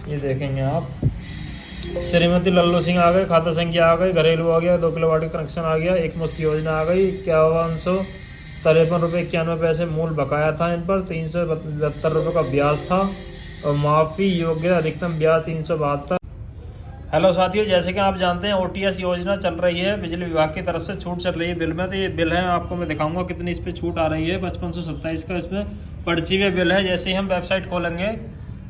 ये देखेंगे आप, श्रीमती लल्लू सिंह आ गए, खाता संख्या आ गई, घरेलू आ गया, 2 किलोवाट का कनेक्शन आ गया, एक मुश्त योजना आ गई, 5153 रुपये 91 पैसे मूल बकाया था इन पर, 372 रुपये का ब्याज था और माफ़ी योग्य अधिकतम ब्याज 372। हेलो साथियों, जैसे कि आप जानते हैं OTS योजना चल रही है, बिजली विभाग की तरफ से छूट चल रही है बिल में। तो ये बिल है, आपको मैं दिखाऊंगा कितनी इस पर छूट आ रही है। 5527 का इसमें पर्ची में बिल है। जैसे ही हम वेबसाइट खोलेंगे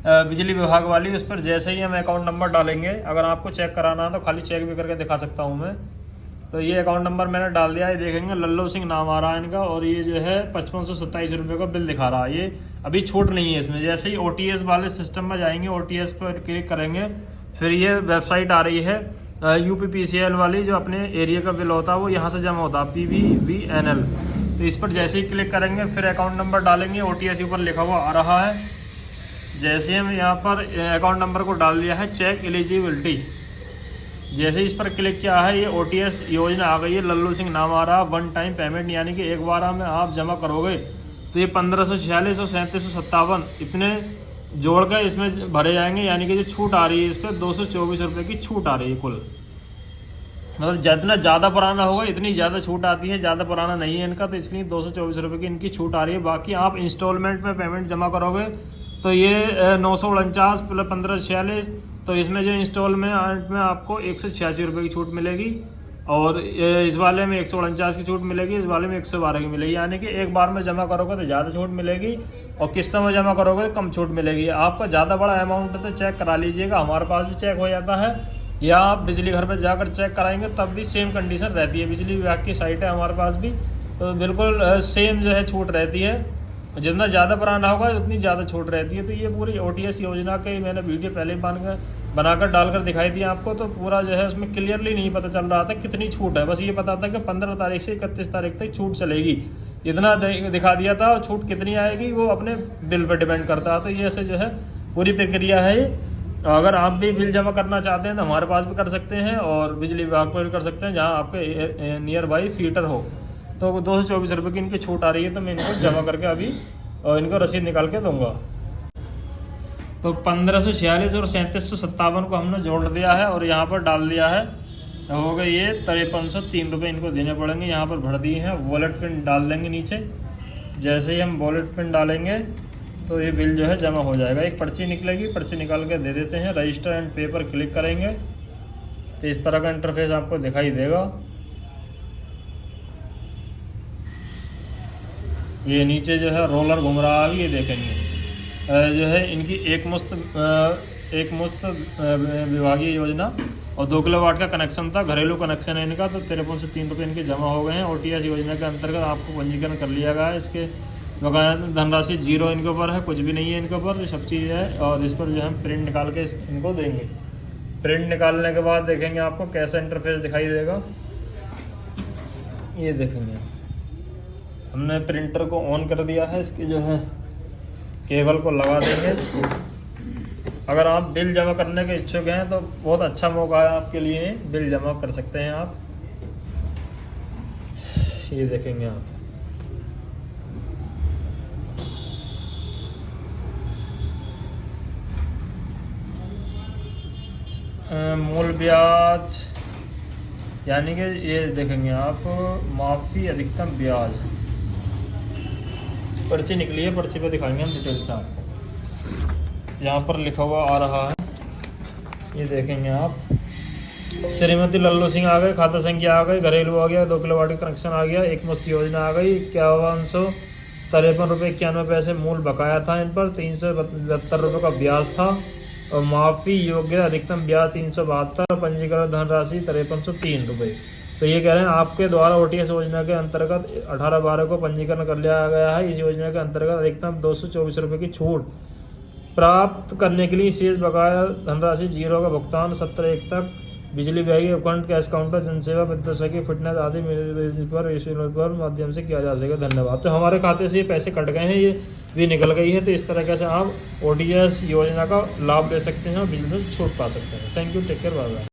बिजली विभाग वाली, उस पर जैसे ही हम अकाउंट नंबर डालेंगे, अगर आपको चेक कराना है तो खाली चेक भी करके दिखा सकता हूँ मैं। तो ये अकाउंट नंबर मैंने डाल दिया है, देखेंगे लल्लू सिंह नाम आ रहा है इनका, और ये जो है 5527 रुपये का बिल दिखा रहा है। ये अभी छूट नहीं है इसमें। जैसे ही OTS वाले सिस्टम में जाएंगे, OTS पर क्लिक करेंगे, फिर ये वेबसाइट आ रही है UPPCL वाली, जो अपने एरिया का बिल होता है वो यहाँ से जमा होता है, PVBNL। तो इस पर जैसे ही क्लिक करेंगे, फिर अकाउंट नंबर डालेंगे, OTS ऊपर लिखा हुआ आ रहा है। जैसे हम यहाँ पर अकाउंट नंबर को डाल दिया है, चेक एलिजिबिलिटी, जैसे इस पर क्लिक किया है, ये OTS योजना आ गई है, लल्लू सिंह नाम आ रहा है। 1 टाइम पेमेंट, यानी कि एक बार में आप जमा करोगे तो ये 1546 और 3757 इतने जोड़ कर इसमें भरे जाएंगे। यानी कि जो छूट आ रही है इस पर 224 रुपये की छूट आ रही है कुल। मतलब जितना ज़्यादा पुराना होगा इतनी ज़्यादा छूट आती है। ज़्यादा पुराना नहीं है इनका, तो इसलिए 224 रुपये की इनकी छूट आ रही है। बाकी आप इंस्टॉलमेंट में पेमेंट जमा करोगे तो ये 949 प्लस 1546, तो इसमें जो इंस्टॉलमेंट में आपको 186 रुपये की छूट मिलेगी, और इस वाले में 149 की छूट मिलेगी, इस वाले में 112 की मिलेगी। यानी कि एक बार में जमा करोगे तो ज़्यादा छूट मिलेगी, और किस्तों में जमा करोगे तो कम छूट मिलेगी। आपका ज़्यादा बड़ा अमाउंट है तो चेक करा लीजिएगा, हमारे पास भी चेक हो जाता है, या आप बिजली घर पर जाकर चेक कराएंगे तब भी सेम कंडीशन रहती है। बिजली विभाग की साइट है हमारे पास भी, तो बिल्कुल सेम जो है छूट रहती है। जितना ज़्यादा पुराना होगा उतनी ज़्यादा छूट रहती है। तो ये पूरी OTS योजना के मैंने वीडियो पहले बनाकर डालकर दिखाई थी आपको, तो पूरा जो है उसमें क्लियरली नहीं पता चल रहा था कितनी छूट है। बस ये पता था कि 15 तारीख से 31 तारीख तक छूट चलेगी, इतना दिखा दिया था। और छूट कितनी आएगी वो अपने बिल पर डिपेंड करता है। तो ये ऐसे जो है पूरी प्रक्रिया है ये। अगर आप भी बिल जमा करना चाहते हैं तो हमारे पास भी कर सकते हैं, और बिजली विभाग पर भी कर सकते हैं, जहाँ आपके नियर बाई फीटर हो। तो 224 रुपये की इनकी छूट आ रही है, तो मैं इनको जमा करके अभी इनको रसीद निकाल के दूंगा। तो 1546 और 3757 को हमने जोड़ दिया है और यहाँ पर डाल दिया है, हो गए ये 5303 रुपये इनको देने पड़ेंगे। यहाँ पर भर दिए हैं, वॉलेट पिन डाल देंगे नीचे। जैसे ही हम वॉलेट पिन डालेंगे तो ये बिल जो है जमा हो जाएगा। एक पर्ची निकलेगी, पर्ची निकाल के दे देते हैं। रजिस्टर एंड पे पर क्लिक करेंगे तो इस तरह का इंटरफेस आपको दिखाई देगा। ये नीचे जो है रोलर घूम रहा है, ये देखेंगे जो है इनकी एक मुश्त विभागीय योजना, और 2 किलोवाट का कनेक्शन था, घरेलू कनेक्शन है इनका। तो 5303 रुपये इनके जमा हो गए हैं। OTS योजना के अंतर्गत आपको पंजीकरण कर लिया गया है। इसके बकाया धनराशि 0 इनके ऊपर है, कुछ भी नहीं है इनके ऊपर, सब चीज़ है। और इस पर जो है प्रिंट निकाल के इनको देंगे। प्रिंट निकालने के बाद देखेंगे आपको कैसा इंटरफेस दिखाई देगा, ये देखेंगे। हमने प्रिंटर को ऑन कर दिया है, इसकी जो है केबल को लगा देंगे। अगर आप बिल जमा करने के इच्छुक हैं तो बहुत अच्छा मौका है आपके लिए, बिल जमा कर सकते हैं आप। ये देखेंगे आप, मूल ब्याज, यानी कि ये देखेंगे आप, माफ़ी अधिकतम ब्याज, पर्ची निकली है, पर्ची पे दिखाएंगे हम डिटेल से आपको। यहाँ पर लिखा हुआ आ रहा है, ये देखेंगे आप, श्रीमती लल्लू सिंह आ गए, खाता संख्या आ गई, घरेलू आ गया, 2 किलोवाट का कनेक्शन आ गया, एक मुश्त योजना आ गई, 5153 रुपये 91 पैसे मूल बकाया था इन पर, 372 रुपये का ब्याज था, और माफ़ी योग्य अधिकतम ब्याज 372, पंजीकरण धनराशि 5303 रुपये। तो ये कह रहे हैं आपके द्वारा OTS योजना के अंतर्गत 18/12 को पंजीकरण कर लिया गया है। इस योजना के अंतर्गत अधिकतम 224 रुपये की छूट प्राप्त करने के लिए शेष बकाया धनराशि 0 का भुगतान 17/1 तक बिजली विभाग उपखंड कैश काउंटर, जनसेवा, विद्युत सखी, फिटनेस आदि पर माध्यम से किया जा सकेगा। धन्यवाद। तो हमारे खाते से ये पैसे कट गए हैं, ये भी निकल गई है। तो इस तरह से आप OTS योजना का लाभ ले सकते हैं और बिजली में छूट पा सकते हैं। Thank you, take care, bye bye.